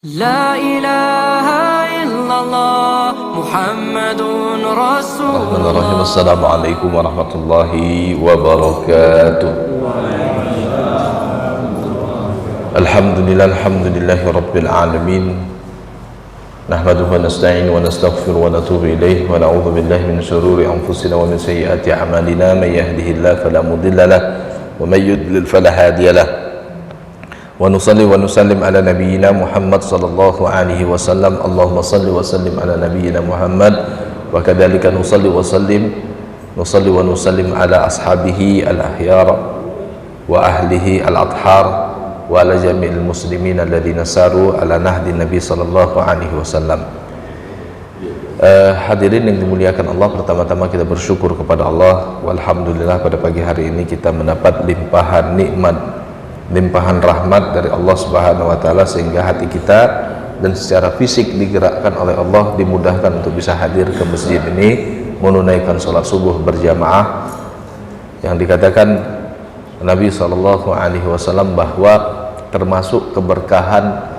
لا إله إلا الله محمد رسول الله. Assalamualaikum warahmatullahi wabarakatuh. Alhamdulillahi rabbil alamin. Nahmaduhu wa nasta'inu wa nastaghfiru wa natubu ilayhi wa na'udzu billahi min shururi anfusina wa min sayyiati a'malina. May yahdihillahu fala mudilla lahu wa may yudlil fala hadiya lahu. Wa nusalli wa nusallim ala nabiyyina Muhammad sallallahu alaihi wasallam. Allahumma salli wa sallim ala nabiyyina Muhammad wa kadzalika nusalli wa nusallim ala ashabihi al-ahyar wa ahlihi al-athhar wa ala jami'il muslimin alladhina saru ala nahdi nabi sallallahu alaihi wasallam. Hadirin yang dimuliakan Allah, pertama-tama kita bersyukur kepada Allah. Walhamdulillah, pada pagi hari ini kita mendapat limpahan nikmat, limpahan rahmat dari Allah Subhanahu wa taala, sehingga hati kita dan secara fisik digerakkan oleh Allah, dimudahkan untuk bisa hadir ke masjid ini menunaikan sholat subuh berjamaah, yang dikatakan Nabi sallallahu alaihi wasallam bahwa termasuk keberkahan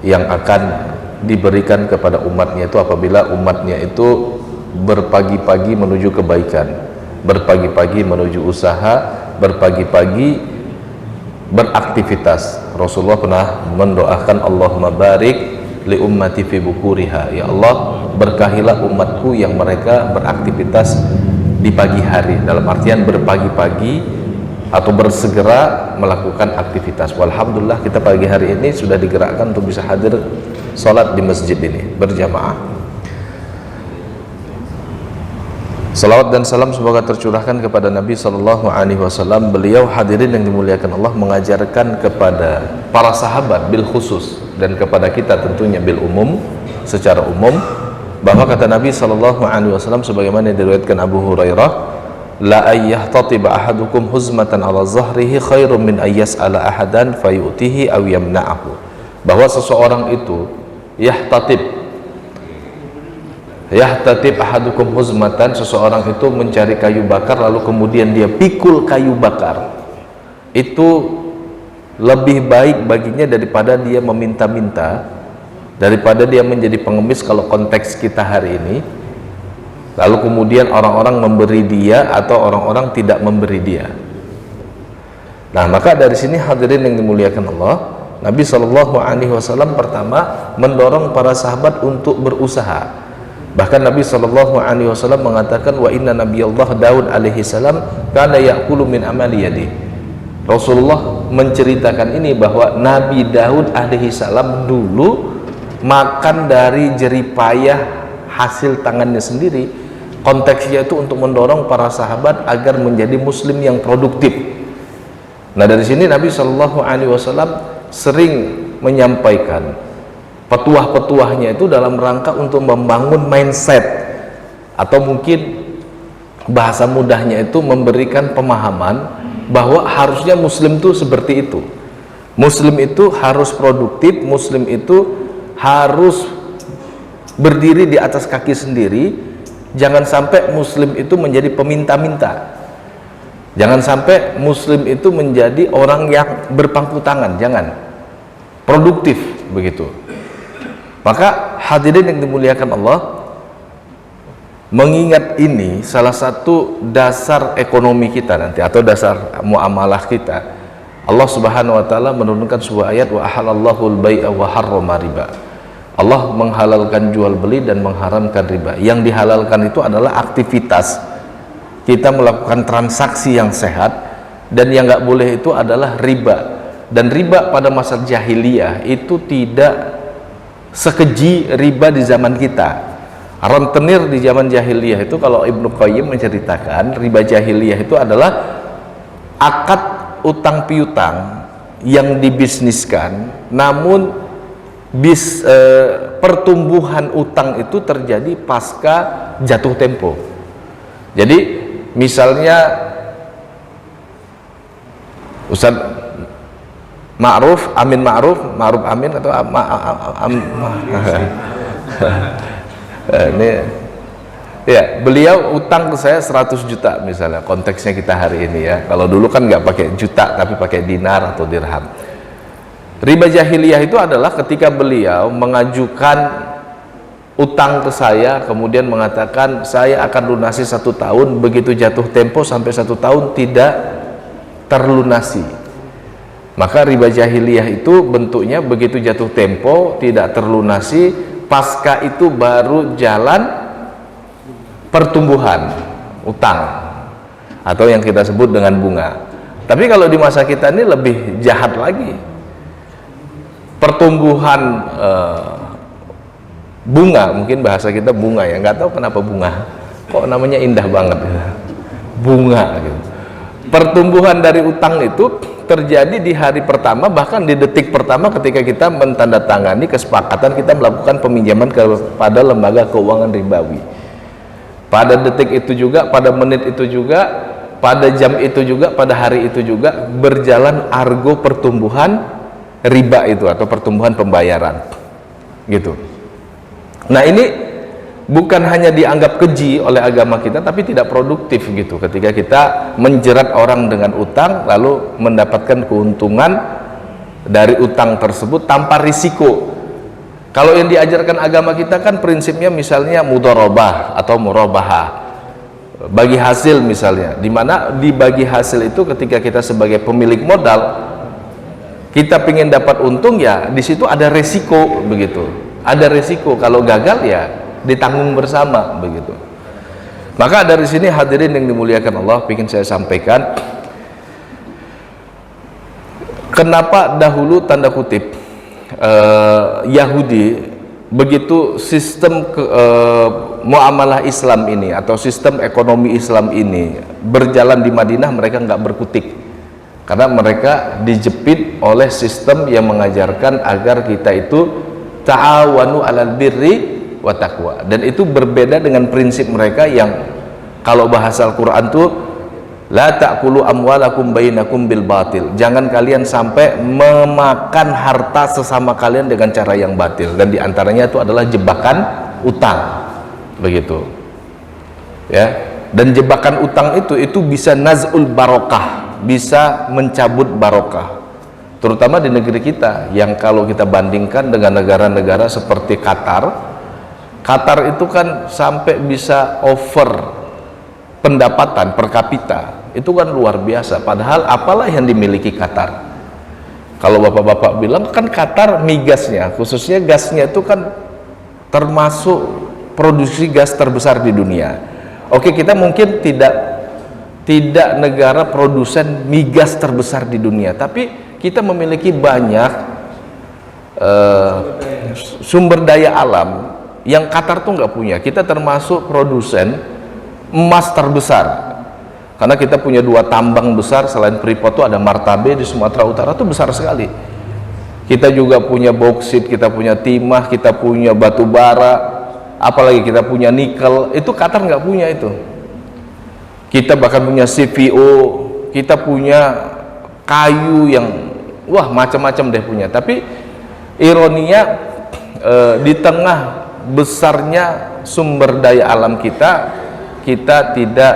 yang akan diberikan kepada umatnya itu apabila umatnya itu berpagi-pagi menuju kebaikan, berpagi-pagi menuju usaha, berpagi-pagi beraktivitas. Rasulullah pernah mendoakan, Allahumma barik li ummati fi bukuriha, ya Allah berkahilah umatku yang mereka beraktivitas di pagi hari, dalam artian berpagi-pagi atau bersegera melakukan aktivitas. Walhamdulillah, kita pagi hari ini sudah digerakkan untuk bisa hadir sholat di masjid ini berjamaah. Salawat dan salam semoga tercurahkan kepada Nabi sallallahu alaihi wasallam. Beliau, hadirin yang dimuliakan Allah, mengajarkan kepada para sahabat bil khusus dan kepada kita tentunya bil umum, secara umum, bahwa kata Nabi sallallahu alaihi wasallam sebagaimana yang diriwayatkan Abu Hurairah, la ayyahtatib ahadukum huzmatan ala zahrihi khairum min ayyas'ala ahadan fayu'tihi aw yamna'ahu. Bahwa seseorang itu yahtatib ahadukum huzmatan, seseorang itu mencari kayu bakar lalu kemudian dia pikul kayu bakar, itu lebih baik baginya daripada dia meminta-minta, daripada dia menjadi pengemis kalau konteks kita hari ini, lalu kemudian orang-orang memberi dia atau orang-orang tidak memberi dia. Nah, maka dari sini hadirin yang dimuliakan Allah, Nabi Shallallahu alaihi wasallam pertama mendorong para sahabat untuk berusaha. Bahkan Nabi Shallallahu alaihi wasallam mengatakan, wa inna nabiyallah Daud alaihi salam kana ya'kulu min amali yadi. Rasulullah menceritakan ini bahwa Nabi Daud alaihi salam dulu makan dari jeripayah hasil tangannya sendiri. Konteksnya itu untuk mendorong para sahabat agar menjadi muslim yang produktif. Nah, dari sini Nabi Shallallahu alaihi wasallam sering menyampaikan petuah-petuahnya itu dalam rangka untuk membangun mindset, atau mungkin bahasa mudahnya itu memberikan pemahaman bahwa harusnya muslim itu seperti itu. Muslim itu harus produktif, muslim itu harus berdiri di atas kaki sendiri. Jangan sampai muslim itu menjadi peminta-minta, jangan sampai muslim itu menjadi orang yang berpangku tangan, jangan, produktif begitu. Maka hadirin yang dimuliakan Allah, mengingat ini salah satu dasar ekonomi kita nanti, atau dasar muamalah kita, Allah Subhanahu wa taala menurunkan sebuah ayat, wa ahalallahu al-bai'a wa harrama riba. Allah menghalalkan jual beli dan mengharamkan riba. Yang dihalalkan itu adalah aktivitas kita melakukan transaksi yang sehat, dan yang nggak boleh itu adalah riba. Dan riba pada masa jahiliyah itu tidak sekeji riba di zaman kita. Rentenir di zaman jahiliyah itu, kalau Ibnu Qayyim menceritakan, riba jahiliyah itu adalah akad utang piutang yang dibisniskan, namun pertumbuhan utang itu terjadi pasca jatuh tempo. Jadi misalnya Ustaz Ma'ruf Amin, atau ini ya, beliau utang ke saya 100 juta misalnya, konteksnya kita hari ini ya. Kalau dulu kan nggak pakai juta tapi pakai dinar atau dirham. Riba jahiliyah itu adalah ketika beliau mengajukan utang ke saya, kemudian mengatakan saya akan lunasi 1 tahun, begitu jatuh tempo sampai 1 tahun tidak terlunasi. Maka riba jahiliyah itu bentuknya begitu jatuh tempo tidak terlunasi, pasca itu baru jalan pertumbuhan utang atau yang kita sebut dengan bunga. Tapi kalau di masa kita ini lebih jahat lagi. Pertumbuhan bunga, mungkin bahasa kita bunga ya, nggak tahu kenapa bunga, kok namanya indah banget ya. Bunga gitu. Pertumbuhan dari utang itu terjadi di hari pertama, bahkan di detik pertama ketika kita mentandatangani kesepakatan kita melakukan peminjaman kepada lembaga keuangan ribawi. Pada detik itu juga, pada menit itu juga, pada jam itu juga, pada hari itu juga berjalan argo pertumbuhan riba itu atau pertumbuhan pembayaran gitu. Nah, ini bukan hanya dianggap keji oleh agama kita, tapi tidak produktif gitu ketika kita menjerat orang dengan utang lalu mendapatkan keuntungan dari utang tersebut tanpa risiko. Kalau yang diajarkan agama kita kan prinsipnya misalnya mudharabah atau murabahah, bagi hasil misalnya, dimana dibagi hasil itu ketika kita sebagai pemilik modal kita ingin dapat untung, ya di situ ada resiko begitu, ada resiko, kalau gagal ya ditanggung bersama begitu. Maka dari sini hadirin yang dimuliakan Allah, ingin saya sampaikan kenapa dahulu tanda kutip Yahudi begitu sistem muamalah Islam ini atau sistem ekonomi Islam ini berjalan di Madinah, mereka nggak berkutik karena mereka dijepit oleh sistem yang mengajarkan agar kita itu ta'awanu 'alal birri wa taqwa, dan itu berbeda dengan prinsip mereka yang kalau bahasa Al-Qur'an tuh la ta'kulu amwalakum bainakum bil batil, jangan kalian sampai memakan harta sesama kalian dengan cara yang batil, dan diantaranya itu adalah jebakan utang begitu ya. Dan jebakan utang itu bisa naz'ul barokah, bisa mencabut barokah, terutama di negeri kita yang kalau kita bandingkan dengan negara-negara seperti Qatar itu kan sampai bisa over pendapatan per kapita, itu kan luar biasa. Padahal apalah yang dimiliki Qatar? Kalau bapak-bapak bilang kan Qatar migasnya, khususnya gasnya itu kan termasuk produksi gas terbesar di dunia. Oke, kita mungkin tidak negara produsen migas terbesar di dunia, tapi kita memiliki banyak sumber daya alam yang Qatar tuh nggak punya. Kita termasuk produsen emas terbesar karena kita punya 2 tambang besar selain Freeport, tuh ada Martabe di Sumatera Utara, tuh besar sekali. Kita juga punya bauksit, kita punya timah, kita punya batu bara, apalagi kita punya nikel, itu Qatar nggak punya itu. Kita bahkan punya CPO, kita punya kayu yang wah macam-macam deh punya. Tapi ironinya di tengah besarnya sumber daya alam kita tidak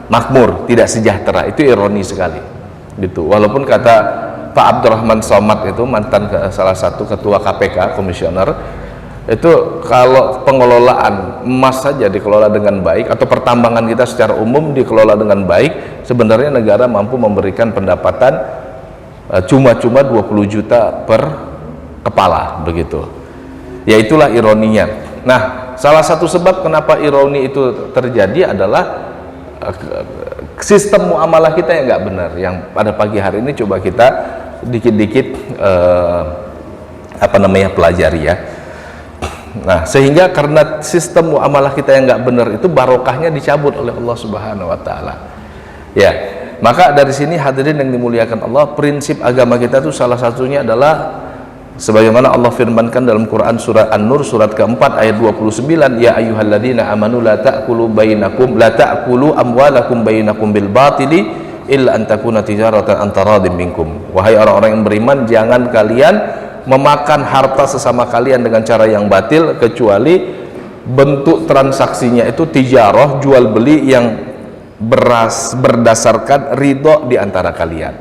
makmur, tidak sejahtera. Itu ironi sekali gitu. Walaupun kata Pak Abdurrahman Somad itu mantan salah satu ketua KPK, komisioner, itu kalau pengelolaan emas saja dikelola dengan baik atau pertambangan kita secara umum dikelola dengan baik, sebenarnya negara mampu memberikan pendapatan cuma-cuma 20 juta per kepala begitu. Ya itulah ironinya. Nah, salah satu sebab kenapa ironi itu terjadi adalah sistem muamalah kita yang nggak benar, yang pada pagi hari ini coba kita dikit-dikit pelajari ya. Nah, sehingga karena sistem muamalah kita yang nggak benar itu barokahnya dicabut oleh Allah Subhanahu wa Ta'ala ya. Maka dari sini hadirin yang dimuliakan Allah, prinsip agama kita itu salah satunya adalah sebagaimana Allah firmankan dalam Quran surat An-Nur surat keempat ayat 29, ya ayyuhalladzina amanu la ta'kulu amwalakum bainakum bil batili illa an takuna tijaratan an taradin minkum. Wahai orang-orang yang beriman, jangan kalian memakan harta sesama kalian dengan cara yang batil, kecuali bentuk transaksinya itu tijarah, jual beli yang berdasarkan ridho di antara kalian.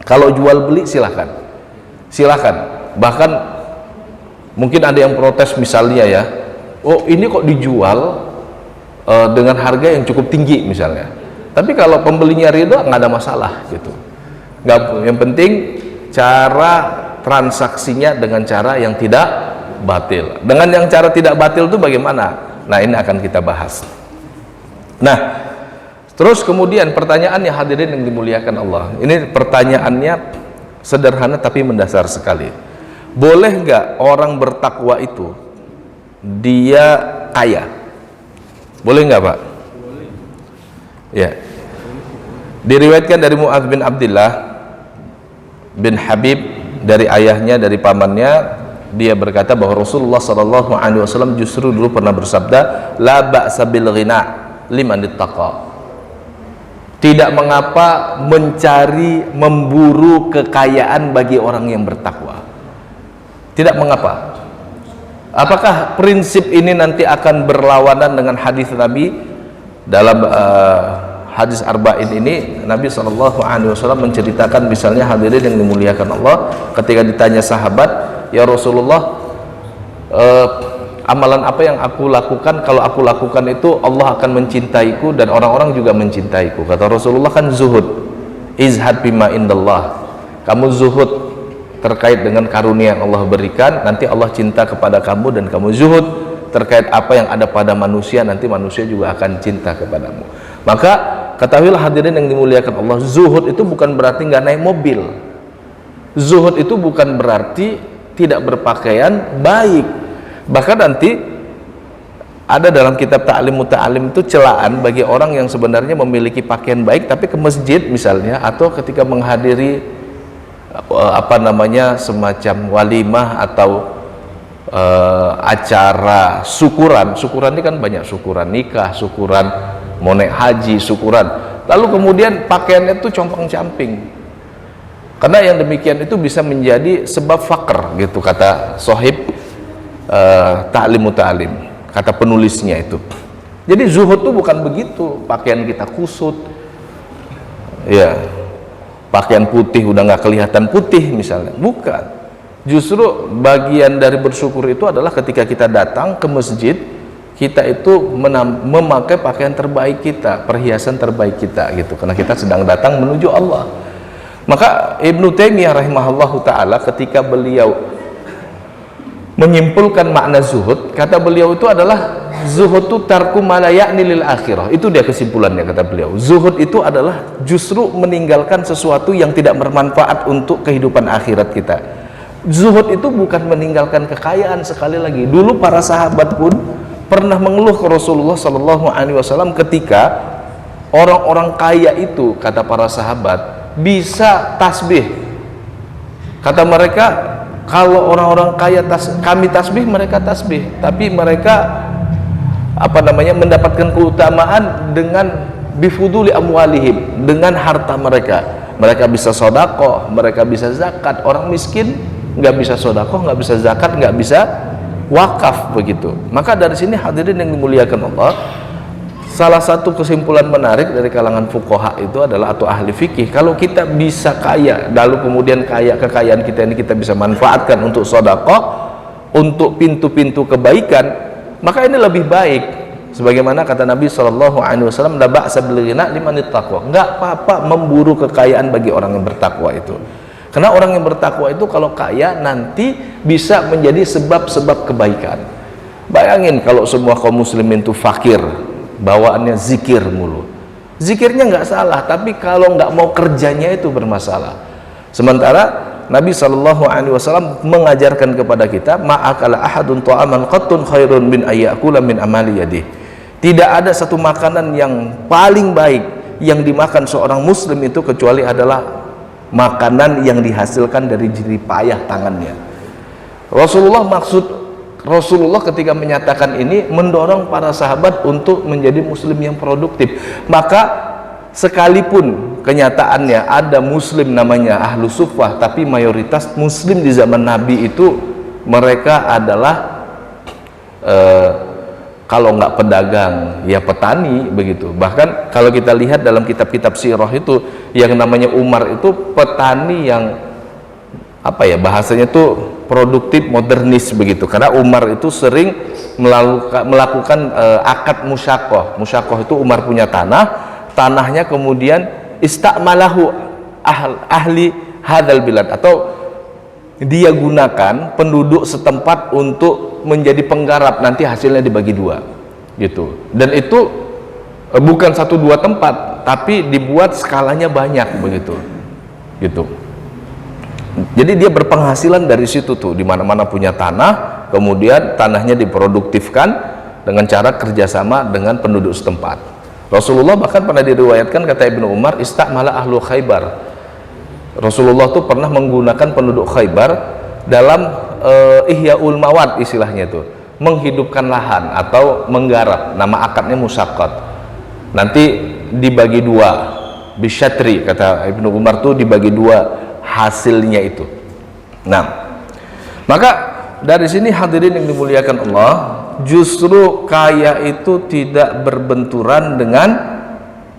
Kalau jual beli silahkan, Silakan. Bahkan mungkin ada yang protes misalnya ya, oh ini kok dijual dengan harga yang cukup tinggi misalnya. Tapi kalau pembelinya ridho nggak ada masalah gitu. Nggak, yang penting cara transaksinya dengan cara yang tidak batil. Dengan yang cara tidak batil itu bagaimana? Nah, ini akan kita bahas. Nah, terus kemudian pertanyaannya, hadirin yang dimuliakan Allah, ini pertanyaannya sederhana tapi mendasar sekali. Boleh nggak orang bertakwa itu dia kaya? Boleh nggak, Pak? Boleh. Ya. Diriwayatkan dari Mu'adz bin Abdullah bin Habib dari ayahnya, dari pamannya, dia berkata bahwa Rasulullah SAW justru dulu pernah bersabda, la ba'sa bil ghina liman ittaqa. Tidak mengapa mencari, memburu kekayaan bagi orang yang bertakwa. Tidak mengapa. Apakah prinsip ini nanti akan berlawanan dengan hadis Nabi dalam hadis arba'in ini? Nabi SAW menceritakan, misalnya hadirin yang dimuliakan Allah, ketika ditanya sahabat, ya Rasulullah, amalan apa yang aku lakukan, kalau aku lakukan itu Allah akan mencintaiku dan orang-orang juga mencintaiku. Kata Rasulullah kan zuhud, izhad bima indallah, kamu zuhud terkait dengan karunia yang Allah berikan, nanti Allah cinta kepada kamu, dan kamu zuhud terkait apa yang ada pada manusia, nanti manusia juga akan cinta kepadamu. Maka ketahuilah hadirin yang dimuliakan Allah, zuhud itu bukan berarti nggak naik mobil. Zuhud itu bukan berarti tidak berpakaian baik. Bahkan nanti ada dalam kitab Ta'lim Muta'alim itu celaan bagi orang yang sebenarnya memiliki pakaian baik tapi ke masjid misalnya, atau ketika menghadiri semacam walimah atau acara syukuran. Syukuran ini kan banyak, syukuran nikah, syukuran mau naik haji, syukuran, lalu kemudian pakaiannya itu compang-camping, karena yang demikian itu bisa menjadi sebab fakir gitu, kata Sohib Ta'lim Muta'alim, kata penulisnya itu. Jadi zuhud itu bukan begitu, pakaian kita kusut ya, pakaian putih udah nggak kelihatan putih misalnya, bukan. Justru bagian dari bersyukur itu adalah ketika kita datang ke masjid, kita itu memakai pakaian terbaik kita, perhiasan terbaik kita gitu, karena kita sedang datang menuju Allah. Maka Ibnu Taimiyah rahimahullahu ta'ala ketika beliau menyimpulkan makna zuhud, kata beliau itu adalah zuhud itu tarku ma la ya'ni lil akhirah. Itu dia kesimpulannya, kata beliau. Zuhud itu adalah justru meninggalkan sesuatu yang tidak bermanfaat untuk kehidupan akhirat kita. Zuhud itu bukan meninggalkan kekayaan. Sekali lagi, dulu para sahabat pun pernah mengeluh ke Rasulullah SAW ketika orang-orang kaya itu, kata para sahabat, bisa tasbih. Kata mereka, kalau orang-orang kaya kami tasbih, mereka tasbih, tapi mereka mendapatkan keutamaan dengan bifuduli amwalihim, dengan harta mereka. Mereka bisa sedekah, mereka bisa zakat. Orang miskin nggak bisa sedekah, nggak bisa zakat, nggak bisa wakaf, begitu. Maka dari sini hadirin yang dimuliakan Allah, salah satu kesimpulan menarik dari kalangan fuqaha itu adalah, atau ahli fikih, kalau kita bisa kaya, lalu kemudian kekayaan kita ini kita bisa manfaatkan untuk sedekah, untuk pintu-pintu kebaikan, maka ini lebih baik. Sebagaimana kata Nabi SAW, la ba'sa bil ghina liman ittaqa. Enggak apa-apa memburu kekayaan bagi orang yang bertakwa itu. Karena orang yang bertakwa itu kalau kaya nanti bisa menjadi sebab-sebab kebaikan. Bayangin kalau semua kaum muslimin itu fakir, bawaannya zikir mulu. Zikirnya nggak salah, tapi kalau nggak mau kerjanya itu bermasalah. Sementara Nabi SAW mengajarkan kepada kita, ma'akala ahadun ta'aman qattun khairun min ayyakula min amali yadih. Tidak ada satu makanan yang paling baik yang dimakan seorang muslim itu kecuali adalah makanan yang dihasilkan dari jerih payah tangannya. Rasulullah ketika menyatakan ini mendorong para sahabat untuk menjadi muslim yang produktif. Maka sekalipun kenyataannya ada muslim namanya ahlu suffah, tapi mayoritas muslim di zaman Nabi itu mereka adalah kalau nggak pedagang ya petani, begitu. Bahkan kalau kita lihat dalam kitab-kitab sirah itu, yang namanya Umar itu petani yang apa ya bahasanya tuh produktif modernis begitu, karena Umar itu sering melakukan akad musyakoh. Musyakoh itu Umar punya tanahnya kemudian istakmalahu ahli hadal bilad, atau dia gunakan penduduk setempat untuk menjadi penggarap, nanti hasilnya dibagi dua gitu. Dan itu bukan 1-2 tempat, tapi dibuat skalanya banyak begitu gitu. Jadi dia berpenghasilan dari situ tuh, di mana-mana punya tanah, kemudian tanahnya diproduktifkan dengan cara kerjasama dengan penduduk setempat. Rasulullah bahkan pernah diriwayatkan, kata Ibnu Umar, istakmala ahlu Khaybar. Rasulullah tuh pernah menggunakan penduduk Khaybar dalam ihyaul mawad, istilahnya tuh, menghidupkan lahan atau menggarap. Nama akadnya musaqqat. Nanti dibagi dua, bisyatri, kata Ibnu Umar tuh dibagi dua hasilnya itu. Nah, maka dari sini hadirin yang dimuliakan Allah, justru kaya itu tidak berbenturan dengan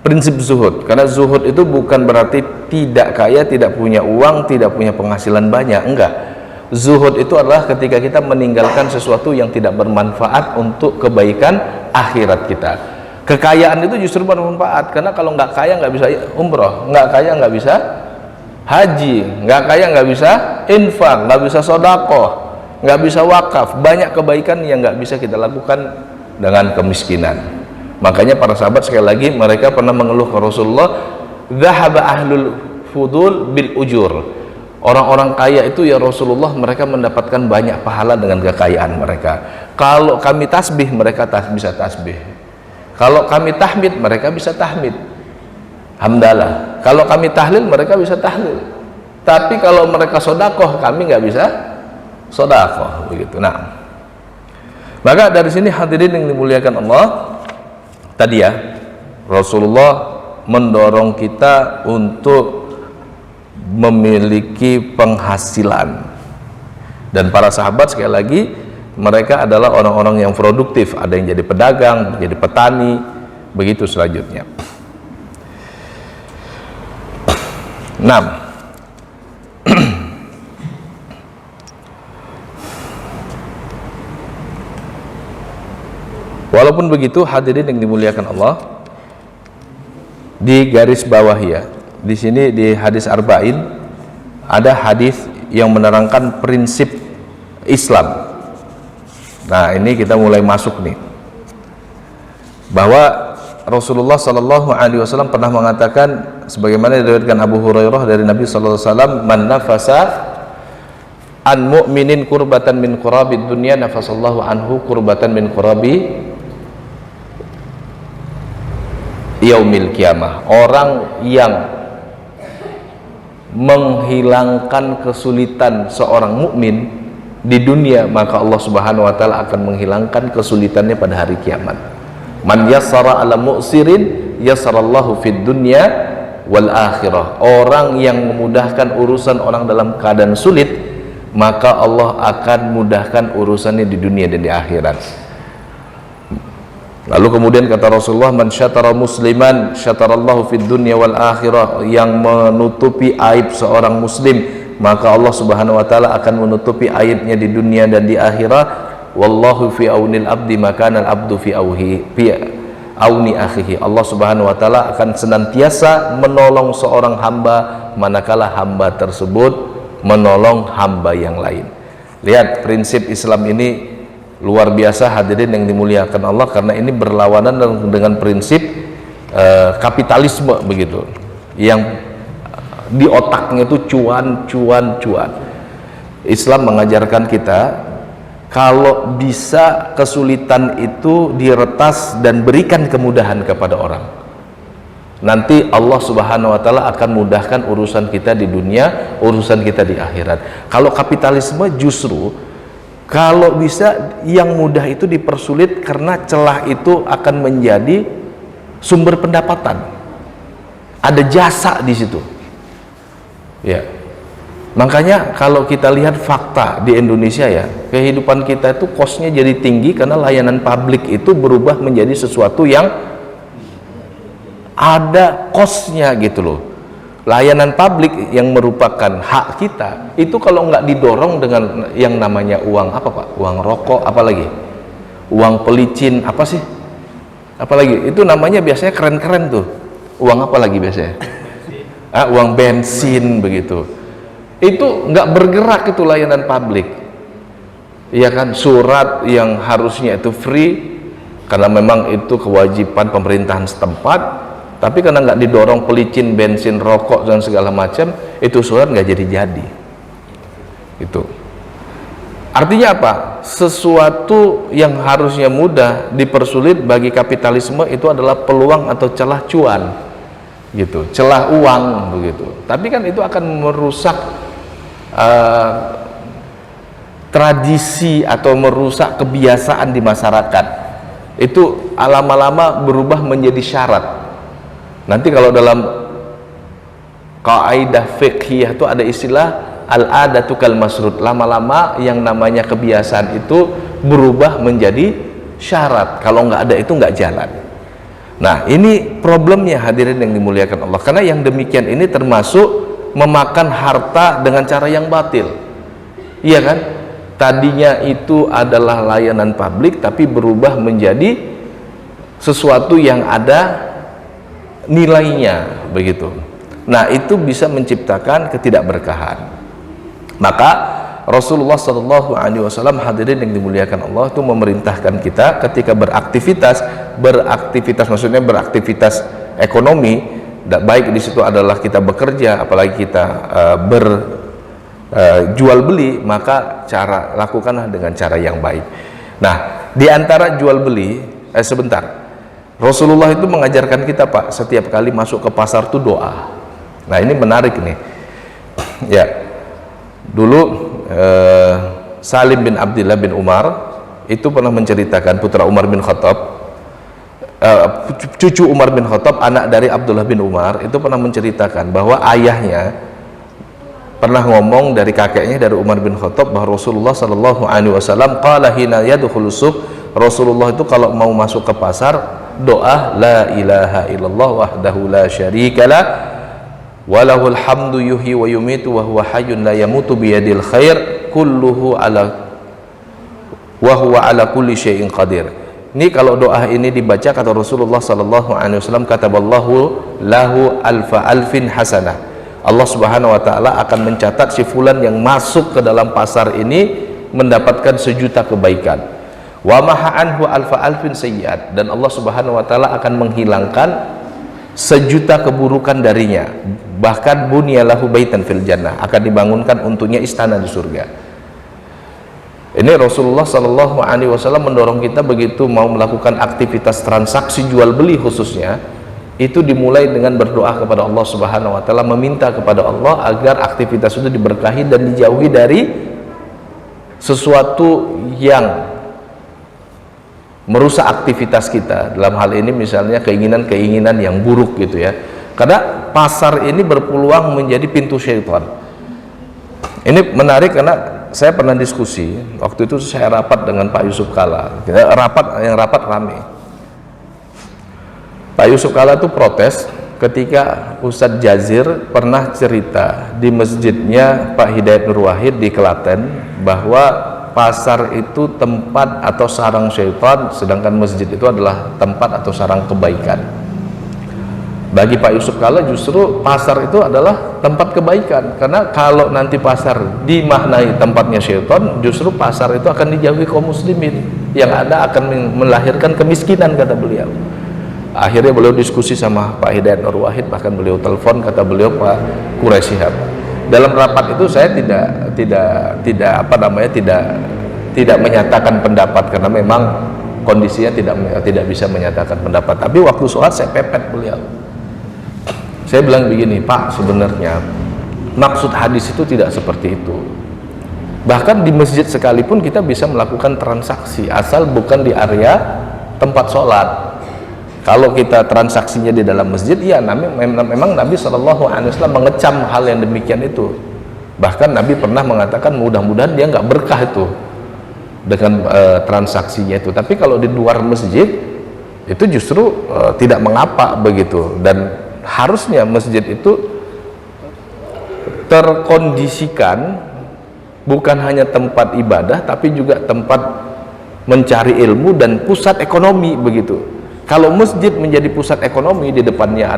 prinsip zuhud. Karena zuhud itu bukan berarti tidak kaya, tidak punya uang, tidak punya penghasilan banyak, enggak. Zuhud itu adalah ketika kita meninggalkan sesuatu yang tidak bermanfaat untuk kebaikan akhirat kita. Kekayaan itu justru bermanfaat, karena kalau nggak kaya nggak bisa umroh, nggak kaya nggak bisa haji, nggak kaya nggak bisa infak, nggak bisa sodakoh, nggak bisa wakaf. Banyak kebaikan yang nggak bisa kita lakukan dengan kemiskinan. Makanya para sahabat sekali lagi mereka pernah mengeluh ke Rasulullah, dhahaba ahlul fudul bil ujur. Orang-orang kaya itu ya Rasulullah, mereka mendapatkan banyak pahala dengan kekayaan mereka. Kalau kami tasbih, mereka bisa tasbih. Kalau kami tahmid, mereka bisa tahmid, hamdalah. Kalau kami tahlil, mereka bisa tahlil. Tapi kalau mereka sodakoh, kami nggak bisa sodakoh begitu. Nah, maka dari sini hadirin yang dimuliakan Allah, tadi ya Rasulullah mendorong kita untuk memiliki penghasilan, dan para sahabat sekali lagi mereka adalah orang-orang yang produktif. Ada yang jadi pedagang, jadi petani, begitu selanjutnya. 6. Walaupun begitu hadirin yang dimuliakan Allah, di garis bawah ya, di sini di hadis Arba'in ada hadis yang menerangkan prinsip Islam. Nah, ini kita mulai masuk nih, bahwa Rasulullah Shallallahu Alaihi Wasallam pernah mengatakan, sebagaimana diriwayatkan Abu Hurairah dari Nabi Sallallahu Alaihi Wasallam, man nafasa an mu'minin kurbatan min qurabid dunya nafasallahu anhu kurbatan min qurabi yaumil kiamah. Orang yang menghilangkan kesulitan seorang mukmin di dunia, maka Allah Subhanahu wa taala akan menghilangkan kesulitannya pada hari kiamat. Man yassara ala mu'sirin yassarallahu fid dunya wal akhirah. Orang yang memudahkan urusan orang dalam keadaan sulit, maka Allah akan mudahkan urusannya di dunia dan di akhirat. Lalu kemudian kata Rasulullah, man syatara musliman syatarallahu fid dunya wal akhirah. Yang menutupi aib seorang muslim, maka Allah Subhanahu wa taala akan menutupi aibnya di dunia dan di akhirat. Wallahu fi aunil abdi makana al abdu fi auni akhihi. Allah Subhanahu wa taala akan senantiasa menolong seorang hamba manakala hamba tersebut menolong hamba yang lain. Lihat, prinsip Islam ini luar biasa hadirin yang dimuliakan Allah, karena ini berlawanan dengan prinsip kapitalisme begitu, yang di otaknya itu cuan. Islam mengajarkan kita, kalau bisa kesulitan itu diretas dan berikan kemudahan kepada orang, nanti Allah Subhanahu wa taala akan mudahkan urusan kita di dunia, urusan kita di akhirat. Kalau kapitalisme justru kalau bisa yang mudah itu dipersulit, karena celah itu akan menjadi sumber pendapatan. Ada jasa di situ. Ya. Makanya kalau kita lihat fakta di Indonesia ya, kehidupan kita itu kosnya jadi tinggi karena layanan publik itu berubah menjadi sesuatu yang ada kosnya gitu loh. layanan publik yang merupakan hak kita itu kalau nggak didorong dengan yang namanya uang apa Pak? Uang rokok, apalagi uang pelicin, apa sih? Apalagi itu namanya biasanya keren-keren tuh. Uang apa lagi biasanya? Uang bensin begitu. Itu nggak bergerak itu layanan publik. Iya kan, surat yang harusnya itu free karena memang itu kewajiban pemerintahan setempat. Tapi karena nggak didorong pelicin, bensin, rokok dan segala macam, itu surat nggak jadi-jadi. Itu. Artinya apa? Sesuatu yang harusnya mudah dipersulit bagi kapitalisme itu adalah peluang atau celah cuan, gitu, celah uang begitu. Tapi kan itu akan merusak tradisi atau merusak kebiasaan di masyarakat. Itu lama-lama berubah menjadi syarat. Nanti kalau dalam kaidah fiqhiyah itu ada istilah al-adatu kal masrud. Lama-lama yang namanya kebiasaan itu berubah menjadi syarat. Kalau nggak ada itu nggak jalan. Nah, ini problemnya hadirin yang dimuliakan Allah. Karena yang demikian ini termasuk memakan harta dengan cara yang batil. Iya kan? Tadinya itu adalah layanan publik tapi berubah menjadi sesuatu yang ada nilainya begitu. Nah, itu bisa menciptakan ketidakberkahan. Maka Rasulullah SAW hadirin yang dimuliakan Allah itu memerintahkan kita ketika beraktivitas maksudnya beraktivitas ekonomi, baik di situ adalah kita bekerja, apalagi kita jual beli, maka lakukanlah dengan cara yang baik. Nah, di antara jual beli Rasulullah itu mengajarkan kita Pak, setiap kali masuk ke pasar itu doa. Nah, ini menarik nih ya. Dulu Salim bin Abdullah bin Umar itu pernah menceritakan, putra Umar bin Khattab, cucu Umar bin Khattab, anak dari Abdullah bin Umar, itu pernah menceritakan bahwa ayahnya pernah ngomong dari kakeknya, dari Umar bin Khattab, bahwa Rasulullah SAW qala hina yadkhulus suq, Rasulullah itu kalau mau masuk ke pasar doa la ilaha illallah wahdahu la syarikalah walahul hamdu yuhyi wa yumitu wa huwa hayyun la yamutu biyadil khair kulluhu ala wa huwa ala kulli syai'in qadir. Ini kalau doa ini dibaca, kata Rasulullah SAW, kataballahu lahu alfa alfin hasanah, Allah Subhanahu wa taala akan mencatat si fulan yang masuk ke dalam pasar ini mendapatkan 1.000.000 kebaikan. Wa maha anhu alfa alfin sayyi'at, dan Allah Subhanahu wa taala akan menghilangkan 1.000.000 keburukan darinya. Bahkan bunyalahu baitan fil jannah, akan dibangunkan untuknya istana di surga. Ini Rasulullah SAW mendorong kita begitu mau melakukan aktivitas transaksi jual beli khususnya, itu dimulai dengan berdoa kepada Allah Subhanahu wa taala, meminta kepada Allah agar aktivitas itu diberkahi dan dijauhi dari sesuatu yang merusak aktivitas kita. Dalam hal ini misalnya keinginan-keinginan yang buruk gitu ya. Karena pasar ini berpeluang menjadi pintu syaitan. Ini menarik karena saya pernah diskusi, waktu itu saya rapat dengan Pak Yusuf Kalla. Rapat rame. Pak Yusuf Kalla itu protes ketika Ustadz Jazir pernah cerita di masjidnya Pak Hidayat Nur Wahid di Klaten bahwa pasar itu tempat atau sarang syaitan, sedangkan masjid itu adalah tempat atau sarang kebaikan. Bagi Pak Yusuf Kalla justru pasar itu adalah tempat kebaikan, karena kalau nanti pasar dimaknai tempatnya syaitan, justru pasar itu akan dijauhi kaum muslimin, yang ada akan melahirkan kemiskinan, kata beliau. Akhirnya beliau diskusi sama Pak Hidayat Nur Wahid, bahkan beliau telepon, kata beliau Pak Quraisy Shihab. Dalam rapat itu saya tidak menyatakan pendapat karena memang kondisinya tidak bisa menyatakan pendapat. Tapi waktu sholat saya pepet beliau. Saya bilang begini, Pak, sebenarnya maksud hadis itu tidak seperti itu. Bahkan di masjid sekalipun kita bisa melakukan transaksi asal bukan di area tempat sholat. Kalau kita transaksinya di dalam masjid, ya memang Nabi SAW mengecam hal yang demikian itu. Bahkan Nabi pernah mengatakan mudah-mudahan dia nggak berkah itu dengan transaksinya itu. Tapi kalau di luar masjid itu justru tidak mengapa begitu. Dan harusnya masjid itu terkondisikan bukan hanya tempat ibadah tapi juga tempat mencari ilmu dan pusat ekonomi begitu. Kalau masjid menjadi pusat ekonomi, di depannya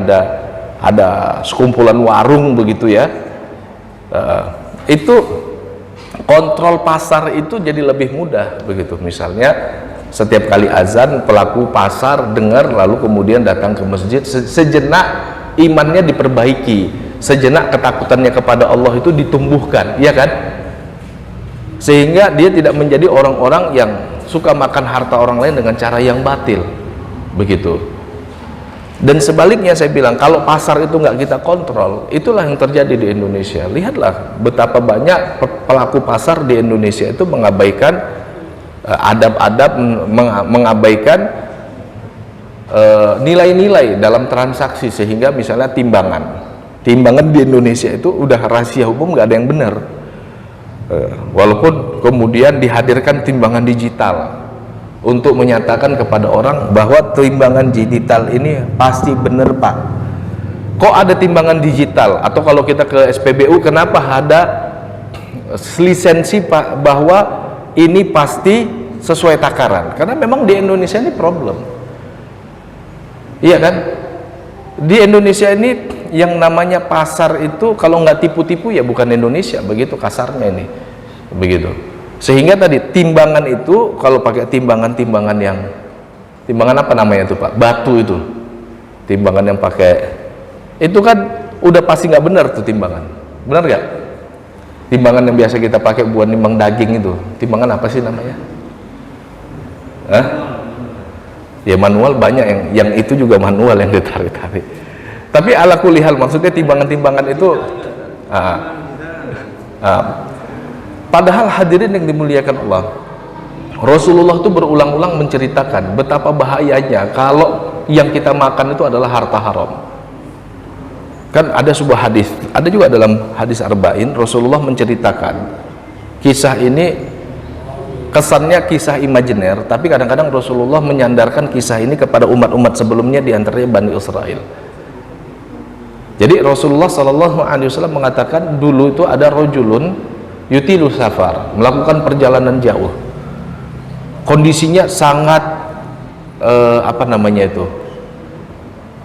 ada sekumpulan warung begitu ya, itu kontrol pasar itu jadi lebih mudah begitu. Misalnya setiap kali azan pelaku pasar dengar lalu kemudian datang ke masjid, sejenak imannya diperbaiki, sejenak ketakutannya kepada Allah itu ditumbuhkan, ya kan? Sehingga dia tidak menjadi orang-orang yang suka makan harta orang lain dengan cara yang batil begitu. Dan sebaliknya saya bilang, kalau pasar itu nggak kita kontrol, itulah yang terjadi di Indonesia. Lihatlah betapa banyak pelaku pasar di Indonesia itu mengabaikan adab-adab, mengabaikan nilai-nilai dalam transaksi, sehingga misalnya timbangan di Indonesia itu udah rahasia hukum, nggak ada yang benar. Walaupun kemudian dihadirkan timbangan digital untuk menyatakan kepada orang bahwa timbangan digital ini pasti benar Pak. Kok ada timbangan digital? Atau kalau kita ke SPBU, kenapa ada lisensi Pak bahwa ini pasti sesuai takaran? Karena memang di Indonesia ini problem, iya kan? Di Indonesia ini yang namanya pasar itu kalau nggak tipu-tipu ya bukan Indonesia, begitu kasarnya ini begitu. Sehingga tadi timbangan itu kalau pakai timbangan yang timbangan apa namanya itu Pak, batu itu, timbangan yang pakai itu kan udah pasti nggak benar tuh timbangan, benar nggak? Timbangan yang biasa kita pakai buat nimbang daging itu, timbangan apa sih namanya? Hah? Ya manual, banyak yang itu juga manual yang ditarik-tarik. Tapi ala kulihal maksudnya timbangan-timbangan itu padahal hadirin yang dimuliakan Allah, Rasulullah itu berulang-ulang menceritakan betapa bahayanya kalau yang kita makan itu adalah harta haram. Kan ada sebuah hadis, ada juga dalam hadis Arba'in, Rasulullah menceritakan kisah ini, kesannya kisah imajiner, tapi kadang-kadang Rasulullah menyandarkan kisah ini kepada umat-umat sebelumnya, diantaranya Bani Israel. Jadi Rasulullah SAW mengatakan dulu itu ada rojulun yutilu safar, melakukan perjalanan jauh, kondisinya sangat apa namanya itu,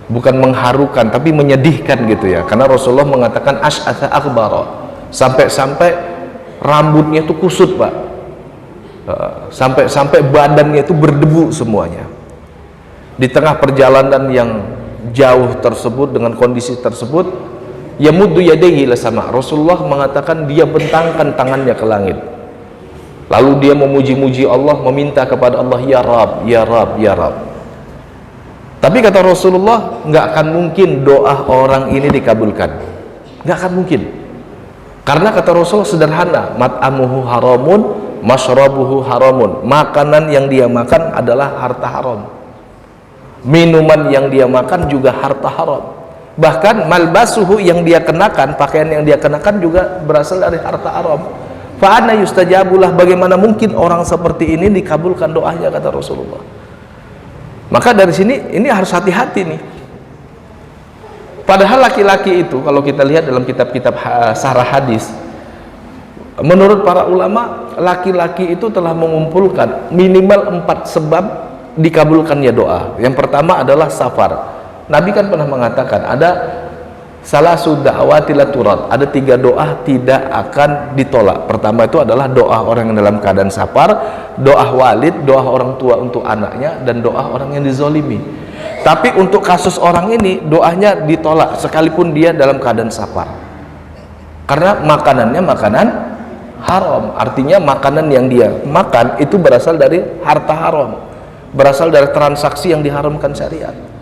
bukan mengharukan tapi menyedihkan gitu ya, karena Rasulullah mengatakan as'atha akbara, sampai rambutnya itu kusut Pak, sampai badannya itu berdebu semuanya. Di tengah perjalanan yang jauh tersebut, dengan kondisi tersebut, yamuddu yadayhi ila sama, Rasulullah mengatakan dia bentangkan tangannya ke langit, lalu dia memuji-muji Allah, meminta kepada Allah, ya Rab, ya Rab, ya Rab. Tapi kata Rasulullah, nggak akan mungkin doa orang ini dikabulkan, nggak akan mungkin, karena kata Rasul sederhana, mat'amuhu haramun, mashrabuhu haramun, makanan yang dia makan adalah harta haram, minuman yang dia makan juga harta haram, bahkan malbasuhu yang dia kenakan, pakaian yang dia kenakan juga berasal dari harta haram. Fa'ana yustajabulah, bagaimana mungkin orang seperti ini dikabulkan doanya, kata Rasulullah. Maka dari sini ini harus hati-hati nih. Padahal laki-laki itu kalau kita lihat dalam kitab-kitab sarah hadis, menurut para ulama, laki-laki itu telah mengumpulkan minimal 4 sebab dikabulkannya doa. Yang pertama adalah safar. Nabi kan pernah mengatakan ada salasu da'awati la turad, ada 3 doa tidak akan ditolak. Pertama itu adalah doa orang yang dalam keadaan safar, doa walid, doa orang tua untuk anaknya, dan doa orang yang dizolimi. Tapi untuk kasus orang ini doanya ditolak sekalipun dia dalam keadaan safar, karena makanannya makanan haram. Artinya makanan yang dia makan itu berasal dari harta haram, berasal dari transaksi yang diharamkan syariat.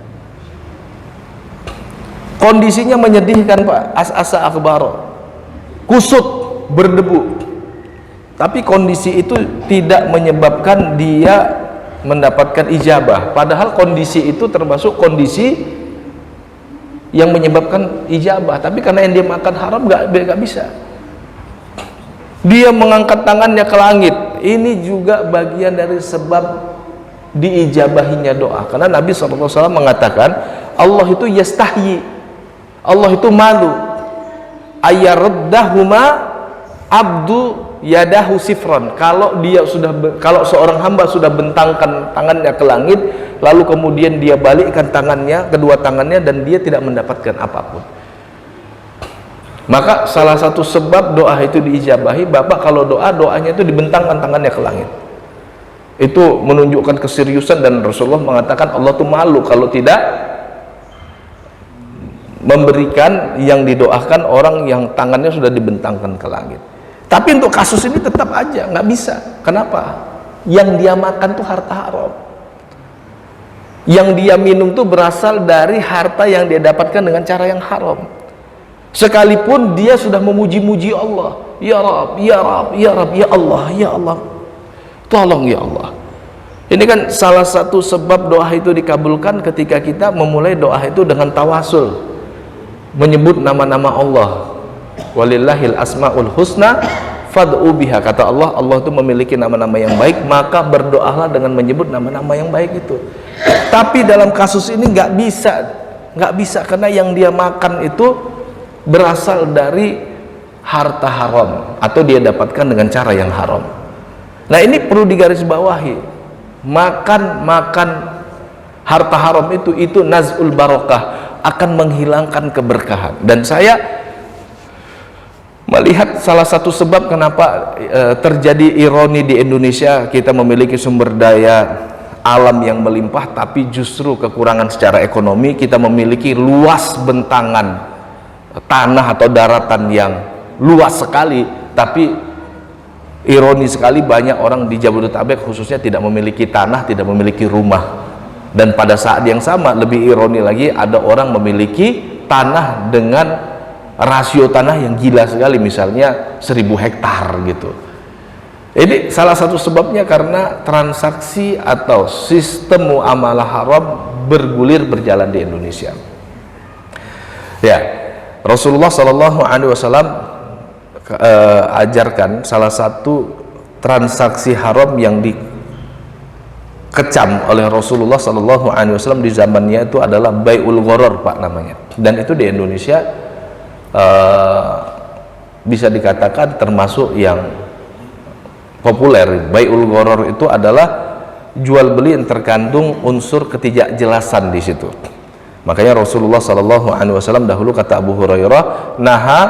Kondisinya menyedihkan Pak, as-asa akbaro, kusut, berdebu. Tapi kondisi itu tidak menyebabkan dia mendapatkan ijabah, padahal kondisi itu termasuk kondisi yang menyebabkan ijabah. Tapi karena yang dia makan haram, gak bisa. Dia mengangkat tangannya ke langit, ini juga bagian dari sebab diijabahinya doa. Karena Nabi SAW mengatakan Allah itu yastahyi, Allah itu malu ayaruddahuma abdu yadahu sifron, kalau seorang hamba sudah bentangkan tangannya ke langit lalu kemudian dia balikkan tangannya, kedua tangannya, dan dia tidak mendapatkan apapun. Maka salah satu sebab doa itu diijabahi, Bapak kalau doanya itu dibentangkan tangannya ke langit. Itu menunjukkan keseriusan, dan Rasulullah mengatakan Allah tuh malu kalau tidak memberikan yang didoakan orang yang tangannya sudah dibentangkan ke langit. Tapi untuk kasus ini tetap aja nggak bisa. Kenapa? Yang dia makan tuh harta haram. Yang dia minum tuh berasal dari harta yang dia dapatkan dengan cara yang haram. Sekalipun dia sudah memuji-muji Allah, ya Rabb, ya Rabb, ya Rabb, ya Allah, ya Allah, tolong ya Allah. Ini kan salah satu sebab doa itu dikabulkan ketika kita memulai doa itu dengan tawasul, menyebut nama-nama Allah. Walillahil asmaul husna fad'u biha, kata Allah, Allah itu memiliki nama-nama yang baik, maka berdoalah dengan menyebut nama-nama yang baik itu. Tapi dalam kasus ini nggak bisa, karena yang dia makan itu berasal dari harta haram atau dia dapatkan dengan cara yang haram. Nah, ini perlu digarisbawahi. Makan harta haram itu naz'ul barokah, akan menghilangkan keberkahan. Dan saya melihat salah satu sebab kenapa terjadi ironi di Indonesia, kita memiliki sumber daya alam yang melimpah tapi justru kekurangan secara ekonomi. Kita memiliki luas bentangan tanah atau daratan yang luas sekali, tapi ironi sekali banyak orang di Jabodetabek khususnya tidak memiliki tanah, tidak memiliki rumah. Dan pada saat yang sama, lebih ironi lagi, ada orang memiliki tanah dengan rasio tanah yang gila sekali, misalnya 1000 hektar gitu. Ini salah satu sebabnya karena transaksi atau sistem muamalah haram bergulir berjalan di Indonesia. Ya, Rasulullah Shallallahu Alaihi Wasallam ajarkan salah satu transaksi haram yang dikecam oleh Rasulullah Shallallahu Alaihi Wasallam di zamannya itu adalah bai'ul gharar, Pak, namanya. Dan itu di Indonesia bisa dikatakan termasuk yang populer. Bai'ul gharar itu adalah jual beli yang terkandung unsur ketidakjelasan di situ. Makanya Rasulullah Shallallahu Alaihi Wasallam dahulu, kata Abu Hurairah, naha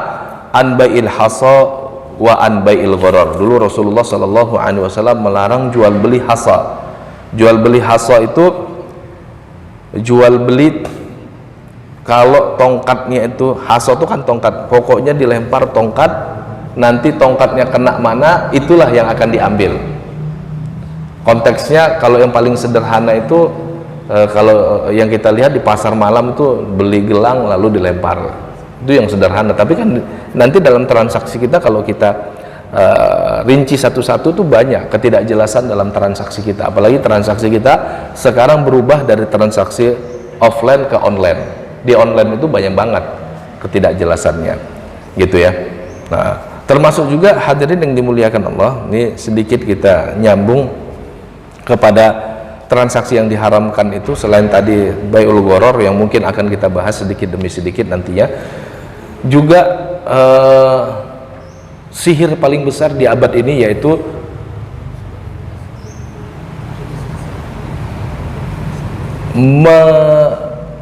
an bai'il hasa wa an bai'il gharar. Dulu Rasulullah Shallallahu Alaihi Wasallam melarang jual beli hasa. Jual beli hasa itu jual beli kalau tongkatnya itu, hasa itu kan tongkat, pokoknya dilempar tongkat, nanti tongkatnya kena mana, itulah yang akan diambil. Konteksnya kalau yang paling sederhana itu kalau yang kita lihat di pasar malam itu beli gelang lalu dilempar, itu yang sederhana. Tapi kan nanti dalam transaksi kita, kalau kita rinci satu-satu tuh banyak ketidakjelasan dalam transaksi kita. Apalagi transaksi kita sekarang berubah dari transaksi offline ke online. Di online itu banyak banget ketidakjelasannya, gitu ya. Nah, termasuk juga hadirin yang dimuliakan Allah, ini sedikit kita nyambung kepada transaksi yang diharamkan itu. Selain tadi bai'ul gharar yang mungkin akan kita bahas sedikit demi sedikit nantinya, juga sihir paling besar di abad ini yaitu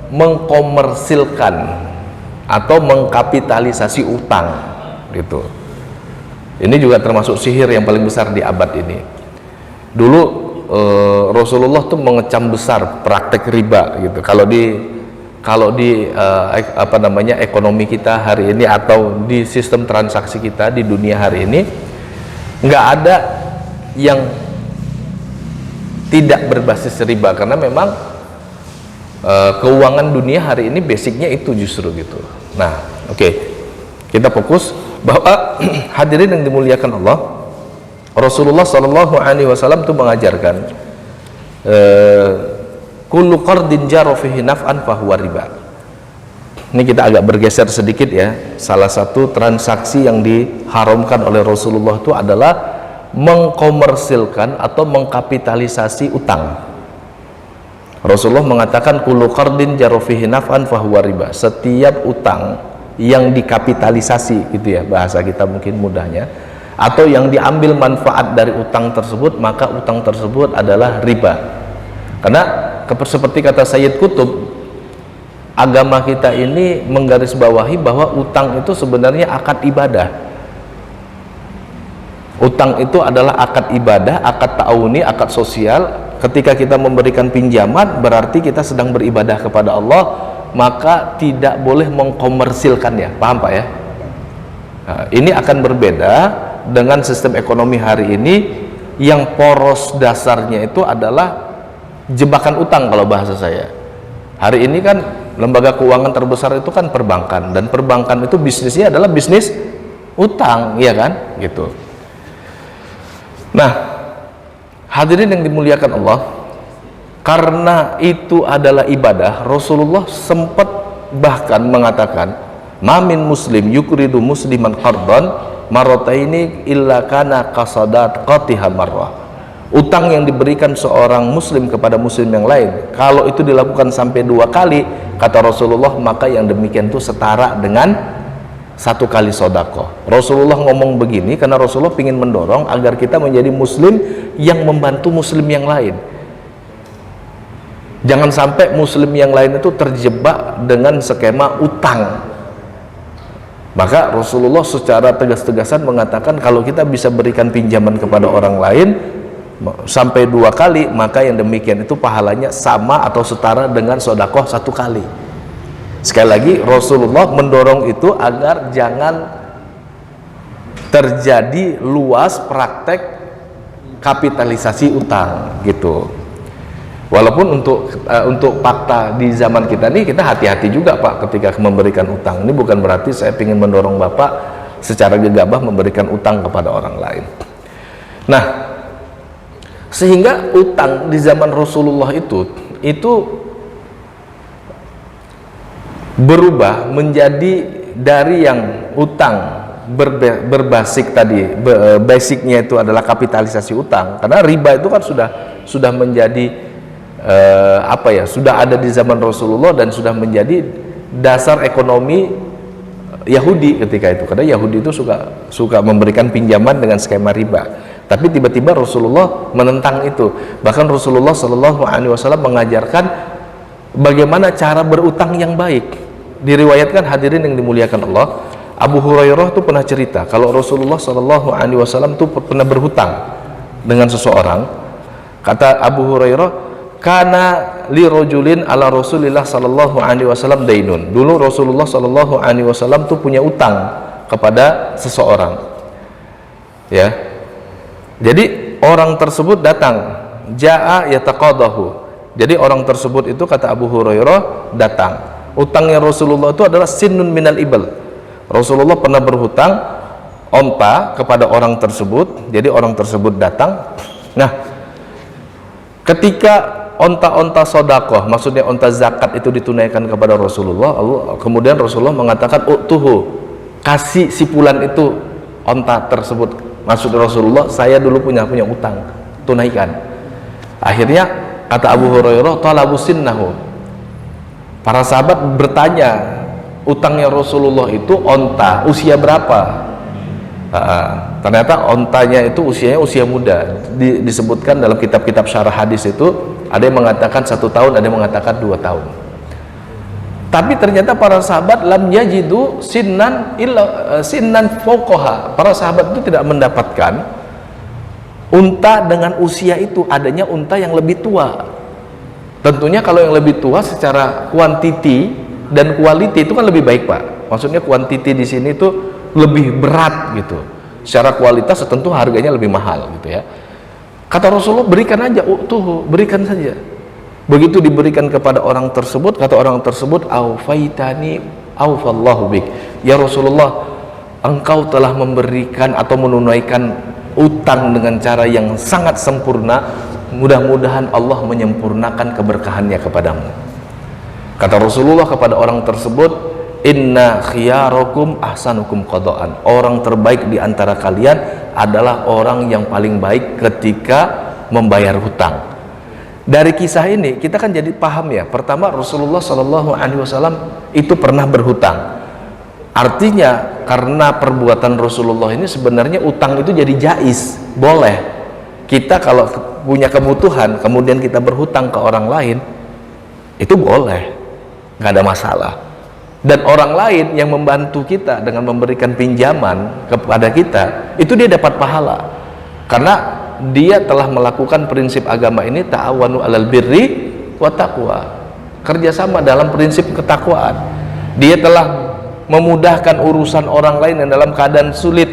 mengkomersilkan atau mengkapitalisasi utang gitu. Ini juga termasuk sihir yang paling besar di abad ini. Dulu Rasulullah tuh mengecam besar praktek riba gitu. Kalau di ekonomi kita hari ini atau di sistem transaksi kita di dunia hari ini, nggak ada yang tidak berbasis riba, karena memang keuangan dunia hari ini basicnya itu justru gitu. Nah, oke, kita fokus bahwa hadirin yang dimuliakan Allah, Rasulullah Shallallahu Alaihi Wasallam itu mengajarkan kullu qardin jara fihi naf'an fahuwa riba. Ini kita agak bergeser sedikit ya. Salah satu transaksi yang diharamkan oleh Rasulullah itu adalah mengkomersilkan atau mengkapitalisasi utang. Rasulullah mengatakan kullu qardin jara fihi naf'an fahuwa riba. Setiap utang yang dikapitalisasi gitu ya, bahasa kita mungkin mudahnya, atau yang diambil manfaat dari utang tersebut, maka utang tersebut adalah riba. Karena seperti kata Sayyid Qutb, agama kita ini menggarisbawahi bahwa utang itu sebenarnya akad ibadah. Utang itu adalah akad ibadah, akad ta'awuni, akad sosial. Ketika kita memberikan pinjaman, berarti kita sedang beribadah kepada Allah, maka tidak boleh mengkomersilkannya. Paham Pak ya? Nah, ini akan berbeda dengan sistem ekonomi hari ini yang poros dasarnya itu adalah jebakan utang kalau bahasa saya. Hari ini kan lembaga keuangan terbesar itu kan perbankan, dan perbankan itu bisnisnya adalah bisnis utang, ya kan? Gitu. Nah, hadirin yang dimuliakan Allah, karena itu adalah ibadah, Rasulullah sempat bahkan mengatakan, "Mamin muslim yukridu musliman qardan marrataini illa kana qasadat qatiha marrah." Utang yang diberikan seorang muslim kepada muslim yang lain, kalau itu dilakukan sampai 2 kali, kata Rasulullah, maka yang demikian itu setara dengan 1 kali sedekah. Rasulullah ngomong begini karena Rasulullah ingin mendorong agar kita menjadi muslim yang membantu muslim yang lain. Jangan sampai muslim yang lain itu terjebak dengan skema utang. Maka Rasulullah secara tegas-tegasan mengatakan, kalau kita bisa berikan pinjaman kepada orang lain sampai 2 kali, maka yang demikian itu pahalanya sama atau setara dengan sedekah 1 kali. Sekali lagi, Rasulullah mendorong itu agar jangan terjadi luas praktek kapitalisasi utang gitu. Walaupun untuk fakta di zaman kita nih, kita hati-hati juga Pak ketika memberikan utang. Ini bukan berarti saya ingin mendorong Bapak secara gegabah memberikan utang kepada orang lain. Nah, sehingga utang di zaman Rasulullah itu berubah menjadi dari yang utang berbasis tadi, basicnya itu adalah kapitalisasi utang, karena riba itu kan sudah menjadi sudah ada di zaman Rasulullah dan sudah menjadi dasar ekonomi Yahudi ketika itu, karena Yahudi itu suka memberikan pinjaman dengan skema riba. Tapi tiba-tiba Rasulullah menentang itu. Bahkan Rasulullah Shallallahu Alaihi Wasallam mengajarkan bagaimana cara berutang yang baik. Diriwayatkan, hadirin yang dimuliakan Allah, Abu Hurairah itu pernah cerita kalau Rasulullah Shallallahu Alaihi Wasallam itu pernah berhutang dengan seseorang. Kata Abu Hurairah, "Kana li rojulin ala Rasulillah Shallallahu Alaihi Wasallam dainun." Dulu Rasulullah Shallallahu Alaihi Wasallam itu punya utang kepada seseorang. Ya. Jadi orang tersebut datang, jaa yataqadahu. Jadi orang tersebut itu, kata Abu Hurairah, datang. Utangnya Rasulullah itu adalah sinnun minal ibal. Rasulullah pernah berhutang onta kepada orang tersebut. Jadi orang tersebut datang. Nah, ketika onta-onta sodakoh, maksudnya onta zakat itu ditunaikan kepada Rasulullah, kemudian Rasulullah mengatakan, "Utuhu, kasih si fulan itu onta tersebut." Maksud Rasulullah, saya dulu punya utang, tunaikan. Akhirnya kata Abu Hurairah, "Talabu sinnahu." Para sahabat bertanya, utangnya Rasulullah itu onta usia berapa? Ternyata ontanya itu usianya usia muda. Disebutkan dalam kitab-kitab syarah hadis itu, ada yang mengatakan 1 tahun, ada yang mengatakan 2 tahun. Tapi ternyata para sahabat lam yajidu sinnan fawqaha. Para sahabat itu tidak mendapatkan unta dengan usia itu, adanya unta yang lebih tua. Tentunya kalau yang lebih tua secara kuantiti dan quality itu kan lebih baik Pak. Maksudnya kuantiti di sini itu lebih berat gitu. Secara kualitas tentu harganya lebih mahal gitu ya. Kata Rasulullah, berikan aja, berikan saja. Begitu diberikan kepada orang tersebut, kata orang tersebut, "Aufaitani aufallahu bik." Ya Rasulullah, engkau telah memberikan atau menunaikan utang dengan cara yang sangat sempurna. Mudah-mudahan Allah menyempurnakan keberkahannya kepadamu. Kata Rasulullah kepada orang tersebut, "Inna khiyarakum ahsanukum qadaan." Orang terbaik di antara kalian adalah orang yang paling baik ketika membayar hutang. Dari kisah ini kita kan jadi paham ya. Pertama, Rasulullah Shallallahu Alaihi Wasallam itu pernah berhutang. Artinya karena perbuatan Rasulullah ini sebenarnya utang itu jadi jais, boleh. Kita kalau punya kebutuhan kemudian kita berhutang ke orang lain, itu boleh, nggak ada masalah. Dan orang lain yang membantu kita dengan memberikan pinjaman kepada kita, itu dia dapat pahala, karena dia telah melakukan prinsip agama ini, ta'awanu 'alal birri wa taqwa, kerjasama dalam prinsip ketakwaan. Dia telah memudahkan urusan orang lain yang dalam keadaan sulit.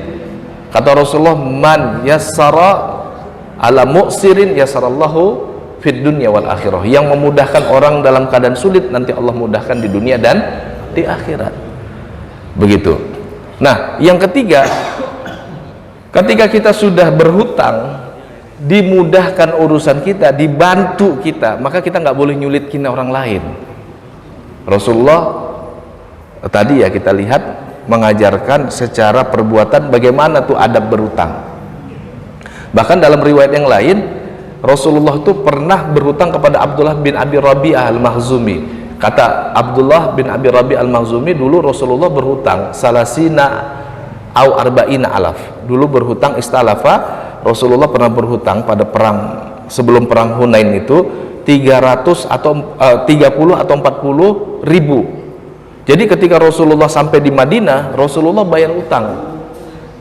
Kata Rasulullah, man yassara ala mu'sirin yassarallahu fid dunya wal akhirah. Yang memudahkan orang dalam keadaan sulit, nanti Allah mudahkan di dunia dan di akhirat. Begitu. Nah, yang ketiga, ketika kita sudah berhutang, dimudahkan urusan kita, dibantu kita, maka kita nggak boleh nyulitkin orang lain. Rasulullah tadi ya kita lihat mengajarkan secara perbuatan bagaimana tuh adab berhutang. Bahkan dalam riwayat yang lain, Rasulullah tuh pernah berhutang kepada Abdullah bin Abi Rabi'ah al-Makhzumi. Kata Abdullah bin Abi Rabi'ah al-Makhzumi, dulu Rasulullah berhutang salasina au arba'ina alaf. Dulu berhutang istalafa, Rasulullah pernah berhutang pada perang, sebelum perang Hunain itu 300 atau 30 atau 40 ribu. Jadi ketika Rasulullah sampai di Madinah, Rasulullah bayar utang.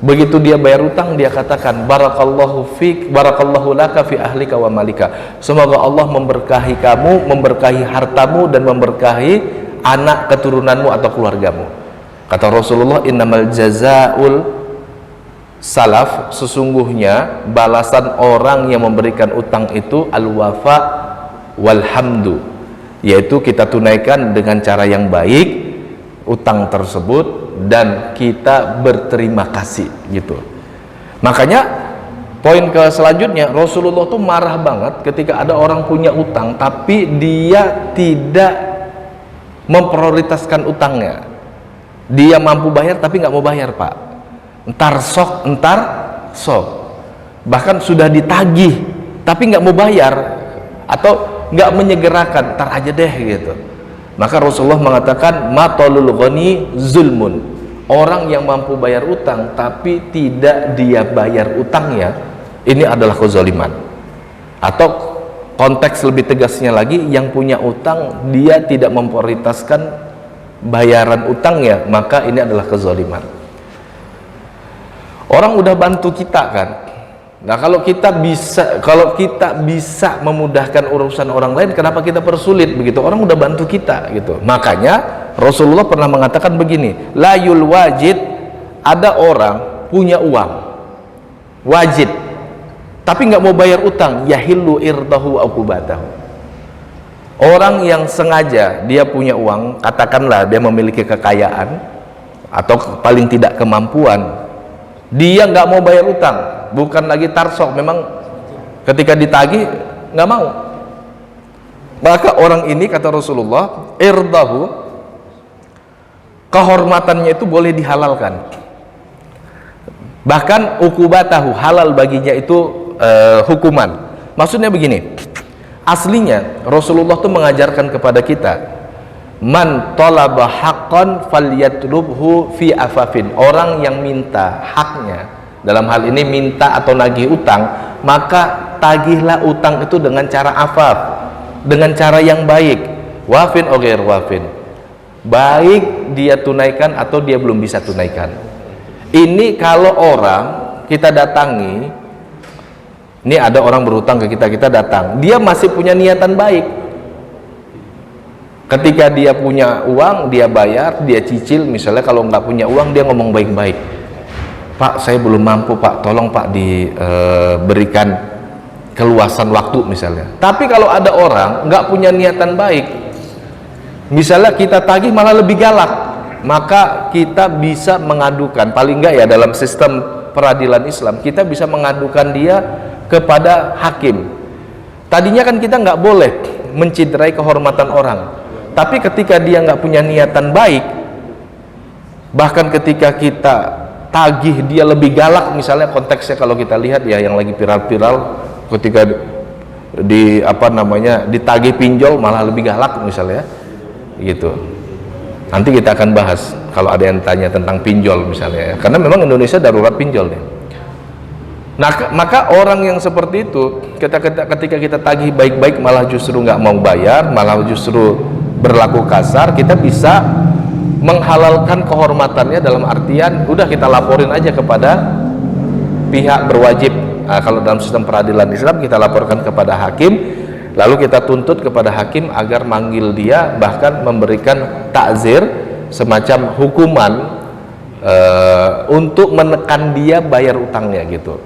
Begitu dia bayar utang, dia katakan, barakallahu fik, barakallahu laka fi ahlika wa malika. Semoga Allah memberkahi kamu, memberkahi hartamu, dan memberkahi anak keturunanmu atau keluargamu. Kata Rasulullah, innamal jazaul salaf, sesungguhnya balasan orang yang memberikan utang itu al-wafa walhamdu, yaitu kita tunaikan dengan cara yang baik utang tersebut dan kita berterima kasih, gitu. Makanya poin ke selanjutnya, Rasulullah tuh marah banget ketika ada orang punya utang tapi dia tidak memprioritaskan utangnya. Dia mampu bayar tapi nggak mau bayar, Pak. Entar sok, bahkan sudah ditagih tapi nggak mau bayar atau nggak menyegerakan, entar aja deh, gitu. Maka Rasulullah mengatakan, matolul ghani zulmun. Orang yang mampu bayar utang tapi tidak dia bayar utangnya, ini adalah kezaliman. Atau konteks lebih tegasnya lagi, yang punya utang dia tidak memprioritaskan bayaran utangnya, maka ini adalah kezaliman. Orang udah bantu kita kan. Nah, kalau kita bisa memudahkan urusan orang lain, kenapa kita persulit begitu? Orang udah bantu kita, gitu. Makanya Rasulullah pernah mengatakan begini, la yul wajid, ada orang punya uang wajid tapi nggak mau bayar utang, yahillu irdahu uqubatahu. Orang yang sengaja dia punya uang, katakanlah dia memiliki kekayaan atau paling tidak kemampuan, dia nggak mau bayar utang, bukan lagi tarsok, memang ketika ditagih nggak mau, maka orang ini, kata Rasulullah, irdahu, kehormatannya itu boleh dihalalkan, bahkan ukubatahu, halal baginya itu hukuman. Maksudnya begini, aslinya Rasulullah itu mengajarkan kepada kita, man talaba haqqan falyatlubhu fi afafin. Orang yang minta haknya, dalam hal ini minta atau nagih utang, maka tagihlah utang itu dengan cara afaf, dengan cara yang baik, wafin o ghair wafin, baik dia tunaikan atau dia belum bisa tunaikan. Ini kalau orang kita datangi, ini ada orang berhutang ke kita, kita datang, dia masih punya niatan baik. Ketika dia punya uang, dia bayar, dia cicil. Misalnya kalau nggak punya uang, dia ngomong baik-baik, Pak, saya belum mampu, Pak, tolong Pak diberikan keluasan waktu misalnya. Tapi kalau ada orang nggak punya niatan baik, misalnya kita tagih malah lebih galak, maka kita bisa mengadukan, paling nggak ya dalam sistem peradilan Islam, kita bisa mengadukan dia kepada hakim. Tadinya kan kita nggak boleh menciderai kehormatan orang, tapi ketika dia nggak punya niatan baik, bahkan ketika kita tagih dia lebih galak, misalnya konteksnya kalau kita lihat ya yang lagi viral-viral, ketika ditagih pinjol malah lebih galak misalnya, gitu. Nanti kita akan bahas kalau ada yang tanya tentang pinjol misalnya, karena memang Indonesia darurat pinjol nih. Nah, maka orang yang seperti itu ketika kita tagih baik-baik malah justru nggak mau bayar, malah justru berlaku kasar, kita bisa menghalalkan kehormatannya dalam artian udah kita laporin aja kepada pihak berwajib. Nah, kalau dalam sistem peradilan Islam kita laporkan kepada hakim, lalu kita tuntut kepada hakim agar manggil dia, bahkan memberikan takzir, semacam hukuman untuk menekan dia bayar utangnya gitu.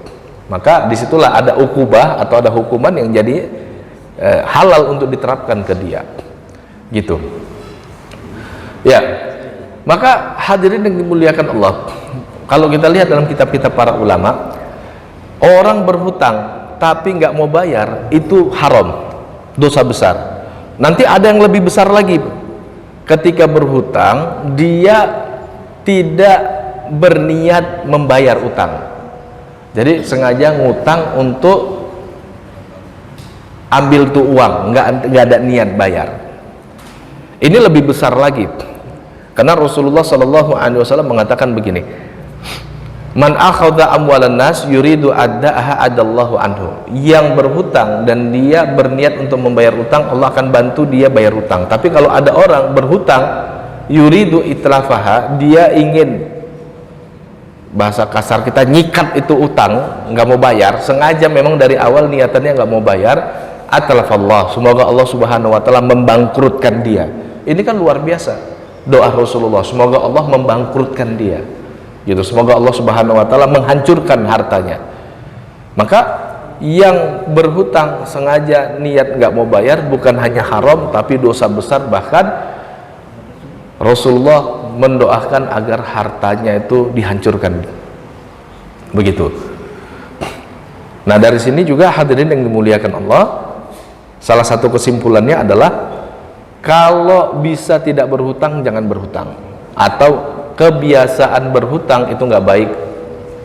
Maka disitulah ada ukubah atau ada hukuman yang jadi halal untuk diterapkan ke dia gitu ya. Maka hadirin yang dimuliakan Allah, kalau kita lihat dalam kitab-kitab para ulama, orang berhutang tapi nggak mau bayar itu haram, dosa besar. Nanti ada yang lebih besar lagi, ketika berhutang dia tidak berniat membayar utang, jadi sengaja ngutang untuk ambil tuh uang, nggak ada niat bayar. Ini lebih besar lagi, karena Rasulullah SAW mengatakan begini, man akhadha amwalan nas yuridu adda'aha adallahu anhu. Yang berhutang dan dia berniat untuk membayar utang, Allah akan bantu dia bayar utang. Tapi kalau ada orang berhutang yuridu itlafaha, dia ingin, bahasa kasar kita, nyikat itu utang, nggak mau bayar, sengaja memang dari awal niatannya nggak mau bayar, atlafallah, semoga Allah Subhanahu wa taala membangkrutkan dia. Ini kan luar biasa doa Rasulullah, semoga Allah membangkrutkan dia gitu, semoga Allah Subhanahu wa taala menghancurkan hartanya. Maka yang berhutang sengaja niat nggak mau bayar bukan hanya haram tapi dosa besar, bahkan Rasulullah mendoakan agar hartanya itu dihancurkan begitu. Nah, dari sini juga hadirin yang dimuliakan Allah, salah satu kesimpulannya adalah kalau bisa tidak berhutang jangan berhutang, atau kebiasaan berhutang itu nggak baik,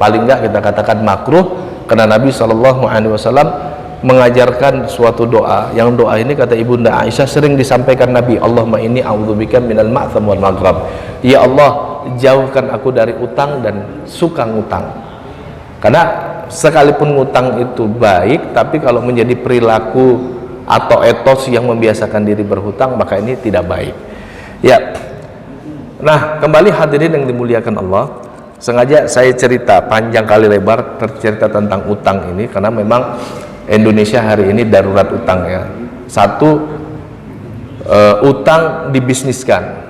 paling nggak kita katakan makruh, karena Nabi SAW mengajarkan suatu doa, yang doa ini kata Ibunda Aisyah sering disampaikan Nabi, Allahumma inni a'udzubika minal ma'tham wal maghrab, ya Allah jauhkan aku dari utang dan suka ngutang. Karena sekalipun ngutang itu baik, tapi kalau menjadi perilaku atau etos yang membiasakan diri berhutang, maka ini tidak baik ya. Nah, kembali hadirin yang dimuliakan Allah, sengaja saya cerita panjang kali lebar cerita tentang utang ini karena memang Indonesia hari ini darurat utang ya. Satu, utang dibisniskan.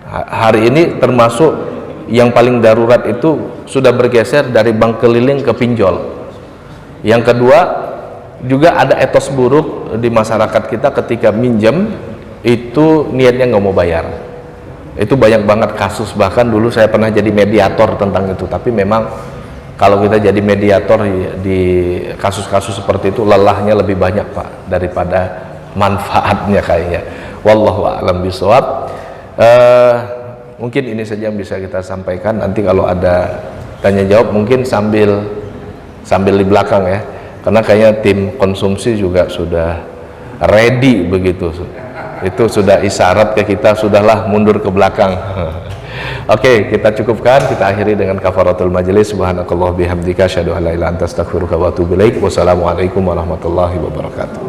Hari ini termasuk yang paling darurat itu sudah bergeser dari bank keliling ke pinjol. Yang kedua, juga ada etos buruk di masyarakat kita ketika minjem itu niatnya nggak mau bayar. Itu banyak banget kasus, bahkan dulu saya pernah jadi mediator tentang itu, tapi memang kalau kita jadi mediator di kasus-kasus seperti itu lelahnya lebih banyak Pak daripada manfaatnya kayaknya. Wallahu a'lam bishawab. Mungkin ini saja yang bisa kita sampaikan. Nanti kalau ada tanya jawab mungkin sambil di belakang ya, karena kayaknya tim konsumsi juga sudah ready begitu. Itu sudah isyarat ke kita, sudahlah mundur ke belakang. Oke, kita cukupkan, kita akhiri dengan kafaratul majelis. Subhanakallah bihamdika asyhadu an la ilaha illa anta astaghfiruka wa atubu ilaik. Wassalamualaikum warahmatullahi wabarakatuh.